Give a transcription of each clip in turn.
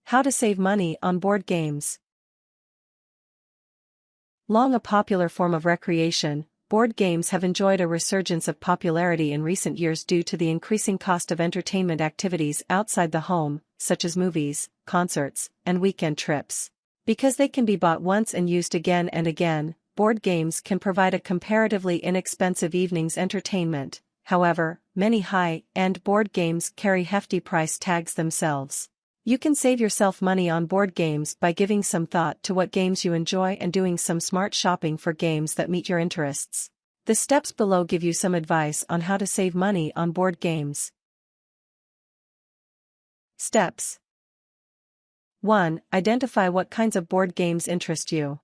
How to save money on board games. Long a popular form of recreation, board games have enjoyed a resurgence of popularity in recent years due to the increasing cost of entertainment activities outside the home, such as movies, concerts, and weekend trips. Because they can be bought once and used again and again, board games can provide a comparatively inexpensive evening's entertainment. However, many high-end board games carry hefty price tags themselves. You can save yourself money on board games by giving some thought to what games you enjoy and doing some smart shopping for games that meet your interests. The steps below give you some advice on how to save money on board games. Steps 1. Identify what kinds of board games interest you.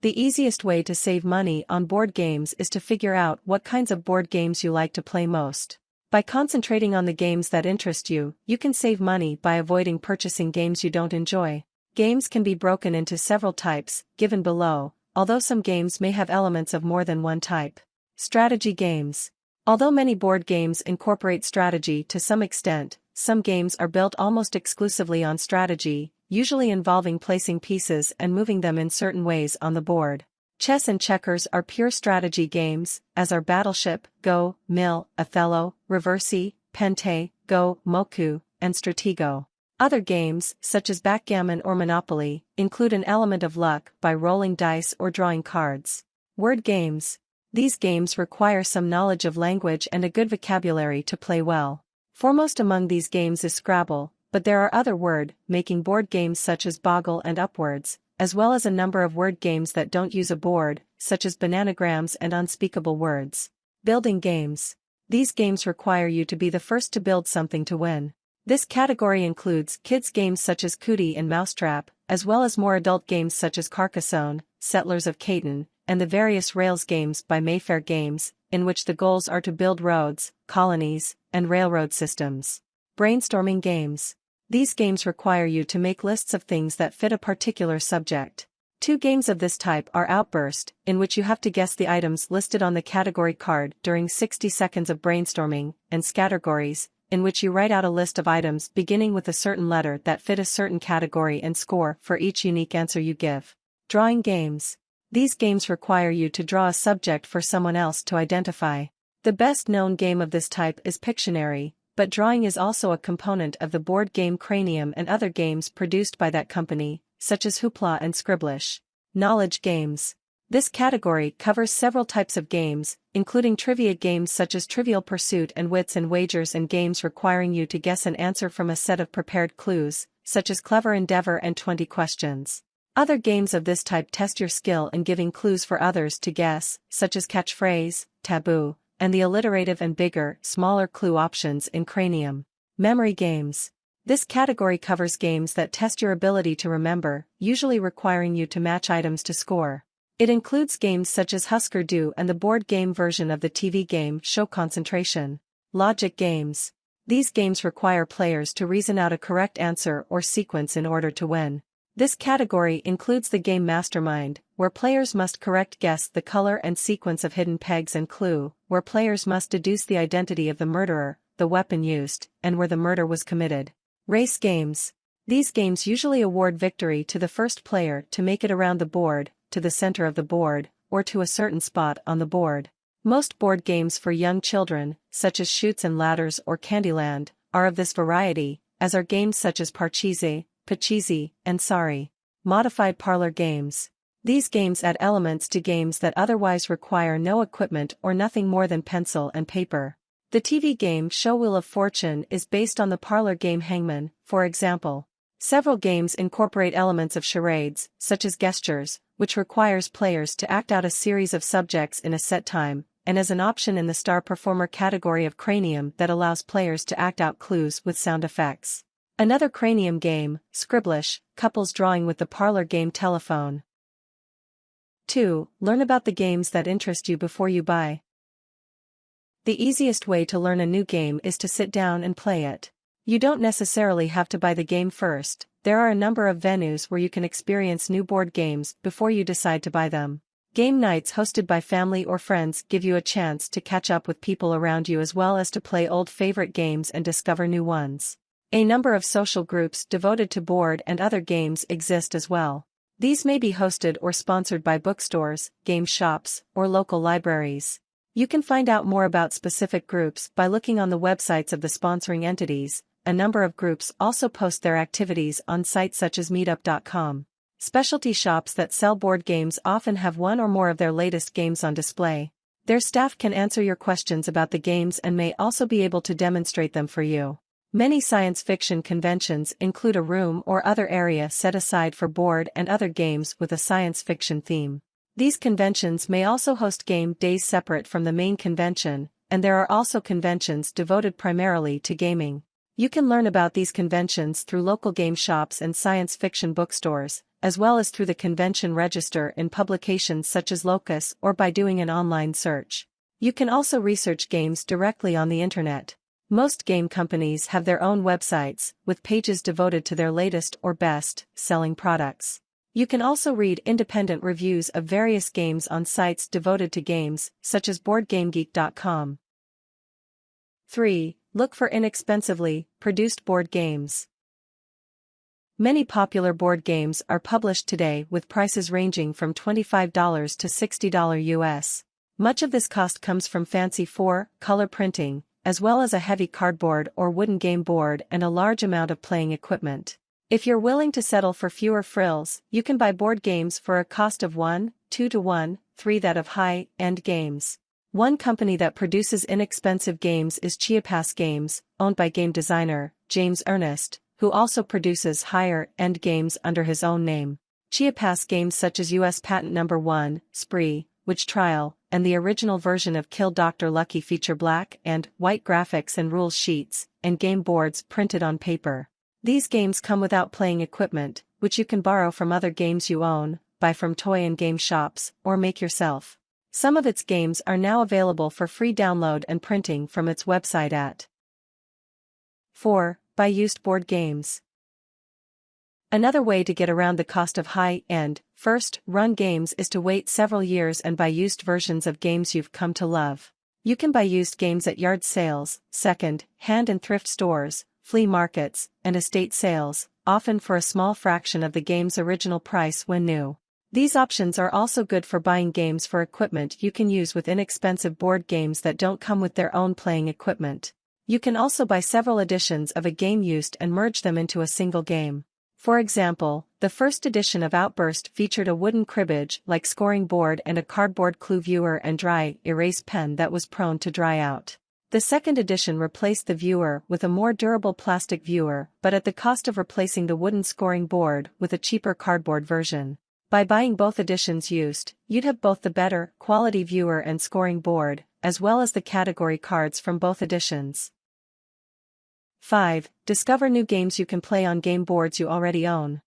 The easiest way to save money on board games is to figure out what kinds of board games you like to play most. By concentrating on the games that interest you, you can save money by avoiding purchasing games you don't enjoy. Games can be broken into several types, given below, although some games may have elements of more than one type. Strategy games. Although many board games incorporate strategy to some extent, some games are built almost exclusively on strategy, usually involving placing pieces and moving them in certain ways on the board. Chess and checkers are pure strategy games, as are Battleship, Go, Mill, Othello, Reversi, Pente, Go, Moku, and Stratego. Other games, such as backgammon or Monopoly, include an element of luck by rolling dice or drawing cards. Word games. These games require some knowledge of language and a good vocabulary to play well. Foremost among these games is Scrabble, but there are other word-making board games such as Boggle and Upwards, as well as a number of word games that don't use a board, such as Bananagrams and Unspeakable Words. Building games. These games require you to be the first to build something to win. This category includes kids' games such as Cootie and Mousetrap, as well as more adult games such as Carcassonne, Settlers of Catan, and the various Rails games by Mayfair Games, in which the goals are to build roads, colonies, and railroad systems. Brainstorming games. These games require you to make lists of things that fit a particular subject. Two games of this type are Outburst, in which you have to guess the items listed on the category card during 60 seconds of brainstorming, and Scattergories, in which you write out a list of items beginning with a certain letter that fit a certain category and score for each unique answer you give. Drawing games. These games require you to draw a subject for someone else to identify. The best-known game of this type is Pictionary, but drawing is also a component of the board game Cranium and other games produced by that company, such as Hoopla and Scribblish. Knowledge games. This category covers several types of games, including trivia games such as Trivial Pursuit and Wits and Wagers, and games requiring you to guess an answer from a set of prepared clues, such as Clever Endeavor and 20 Questions. Other games of this type test your skill in giving clues for others to guess, such as Catchphrase, Taboo, and the alliterative and bigger, smaller clue options in Cranium. Memory games. This category covers games that test your ability to remember, usually requiring you to match items to score. It includes games such as Husker Du and the board game version of the TV game Show Concentration. Logic games. These games require players to reason out a correct answer or sequence in order to win. This category includes the game Mastermind, where players must correct guess the color and sequence of hidden pegs, and Clue, where players must deduce the identity of the murderer, the weapon used, and where the murder was committed. Race games. These games usually award victory to the first player to make it around the board, to the center of the board, or to a certain spot on the board. Most board games for young children, such as Chutes and Ladders or Candyland, are of this variety, as are games such as Parcheesi, Pachisi, and Sorry. Modified parlor games. These games add elements to games that otherwise require no equipment or nothing more than pencil and paper. The TV game Show Wheel of Fortune is based on the parlor game Hangman, for example. Several games incorporate elements of charades, such as Gestures, which requires players to act out a series of subjects in a set time, and as an option in the Star Performer category of Cranium that allows players to act out clues with sound effects. Another Cranium game, Scribblish, couples drawing with the parlor game Telephone. 2. Learn about the games that interest you before you buy. The easiest way to learn a new game is to sit down and play it. You don't necessarily have to buy the game first. There are a number of venues where you can experience new board games before you decide to buy them. Game nights hosted by family or friends give you a chance to catch up with people around you as well as to play old favorite games and discover new ones. A number of social groups devoted to board and other games exist as well. These may be hosted or sponsored by bookstores, game shops, or local libraries. You can find out more about specific groups by looking on the websites of the sponsoring entities. A number of groups also post their activities on sites such as meetup.com. Specialty shops that sell board games often have one or more of their latest games on display. Their staff can answer your questions about the games and may also be able to demonstrate them for you. Many science fiction conventions include a room or other area set aside for board and other games with a science fiction theme. These conventions may also host game days separate from the main convention, and there are also conventions devoted primarily to gaming. You can learn about these conventions through local game shops and science fiction bookstores, as well as through the convention register in publications such as Locus or by doing an online search. You can also research games directly on the internet. Most game companies have their own websites, with pages devoted to their latest or best-selling products. You can also read independent reviews of various games on sites devoted to games, such as BoardGameGeek.com. 3. Look for inexpensively produced board games. Many popular board games are published today with prices ranging from $25 to $60 US. Much of this cost comes from fancy color printing, as well as a heavy cardboard or wooden game board and a large amount of playing equipment. If you're willing to settle for fewer frills, you can buy board games for a cost of 1:2 to 1:3 that of high-end games. One company that produces inexpensive games is Chiapas Games, owned by game designer James Ernest, who also produces higher-end games under his own name. Chiapas games such as U.S. Patent No. 1, Spree, Witch Trial, and the original version of Kill Dr. Lucky feature black and white graphics and rules sheets, and game boards printed on paper. These games come without playing equipment, which you can borrow from other games you own, buy from toy and game shops, or make yourself. Some of its games are now available for free download and printing from its website at 4. Buy used board games. Another way to get around the cost of high-end, first-run games is to wait several years and buy used versions of games you've come to love. You can buy used games at yard sales, second-hand and thrift stores, flea markets, and estate sales, often for a small fraction of the game's original price when new. These options are also good for buying games for equipment you can use with inexpensive board games that don't come with their own playing equipment. You can also buy several editions of a game used and merge them into a single game. For example, the first edition of Outburst featured a wooden cribbage-like scoring board and a cardboard clue viewer and dry erase pen that was prone to dry out. The second edition replaced the viewer with a more durable plastic viewer, but at the cost of replacing the wooden scoring board with a cheaper cardboard version. By buying both editions used, you'd have both the better quality viewer and scoring board, as well as the category cards from both editions. 5. Discover new games you can play on game boards you already own.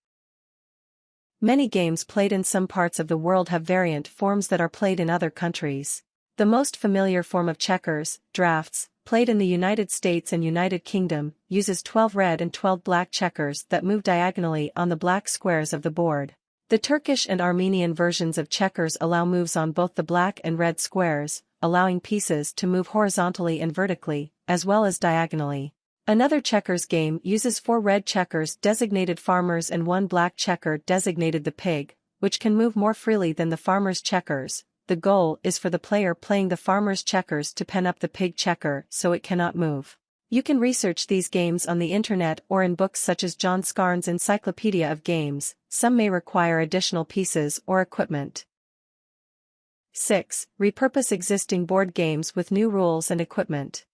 Many games played in some parts of the world have variant forms that are played in other countries. The most familiar form of checkers, drafts, played in the United States and United Kingdom, uses 12 red and 12 black checkers that move diagonally on the black squares of the board. The Turkish and Armenian versions of checkers allow moves on both the black and red squares, allowing pieces to move horizontally and vertically, as well as diagonally. Another checkers game uses 4 red checkers designated farmers and 1 black checker designated the pig, which can move more freely than the farmer's checkers. The goal is for the player playing the farmer's checkers to pen up the pig checker so it cannot move. You can research these games on the internet or in books such as John Scarn's Encyclopedia of Games. Some may require additional pieces or equipment. 6. Repurpose existing board games with new rules and equipment.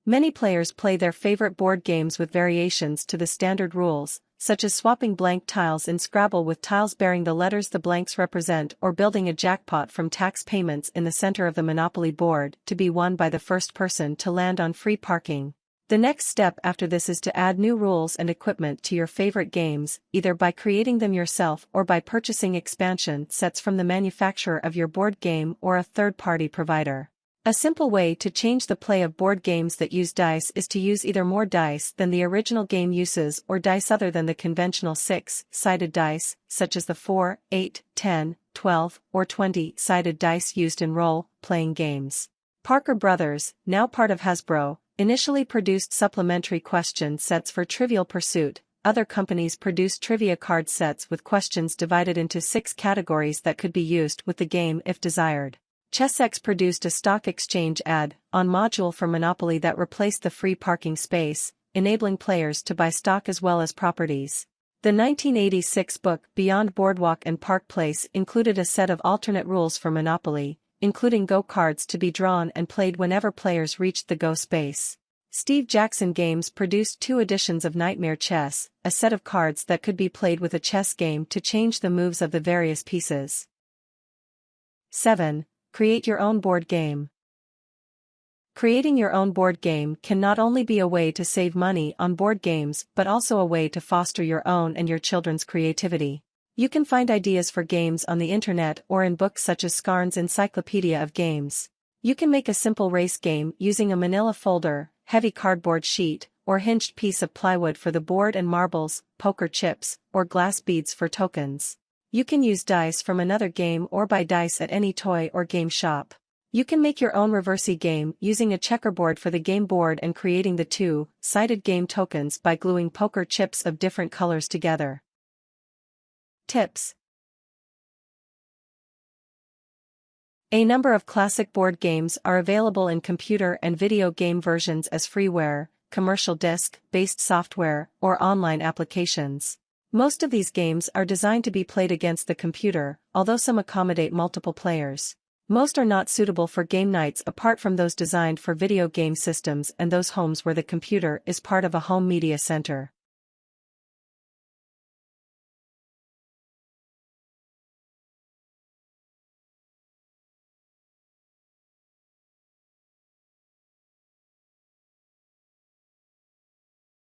Many players play their favorite board games with variations to the standard rules, such as swapping blank tiles in Scrabble with tiles bearing the letters the blanks represent or building a jackpot from tax payments in the center of the Monopoly board to be won by the first person to land on free parking. The next step after this is to add new rules and equipment to your favorite games, either by creating them yourself or by purchasing expansion sets from the manufacturer of your board game or a third-party provider. A simple way to change the play of board games that use dice is to use either more dice than the original game uses or dice other than the conventional 6-sided dice, such as the 4, 8, 10, 12, or 20-sided dice used in role-playing games. Parker Brothers, now part of Hasbro, initially produced supplementary question sets for Trivial Pursuit. Other companies produced trivia card sets with questions divided into 6 categories that could be used with the game if desired. ChessX produced a stock exchange add-on module for Monopoly that replaced the free parking space, enabling players to buy stock as well as properties. The 1986 book Beyond Boardwalk and Park Place included a set of alternate rules for Monopoly, including Go cards to be drawn and played whenever players reached the Go space. Steve Jackson Games produced 2 editions of Nightmare Chess, a set of cards that could be played with a chess game to change the moves of the various pieces. 7. Create your own board game. Creating your own board game can not only be a way to save money on board games but also a way to foster your own and your children's creativity. You can find ideas for games on the internet or in books such as Scarn's Encyclopedia of Games. You can make a simple race game using a manila folder, heavy cardboard sheet, or hinged piece of plywood for the board and marbles, poker chips, or glass beads for tokens. You can use dice from another game or buy dice at any toy or game shop. You can make your own reversey game using a checkerboard for the game board and creating the 2-sided game tokens by gluing poker chips of different colors together. Tips. A number of classic board games are available in computer and video game versions as freeware, commercial disc-based software, or online applications. Most of these games are designed to be played against the computer, although some accommodate multiple players. Most are not suitable for game nights apart from those designed for video game systems and those homes where the computer is part of a home media center.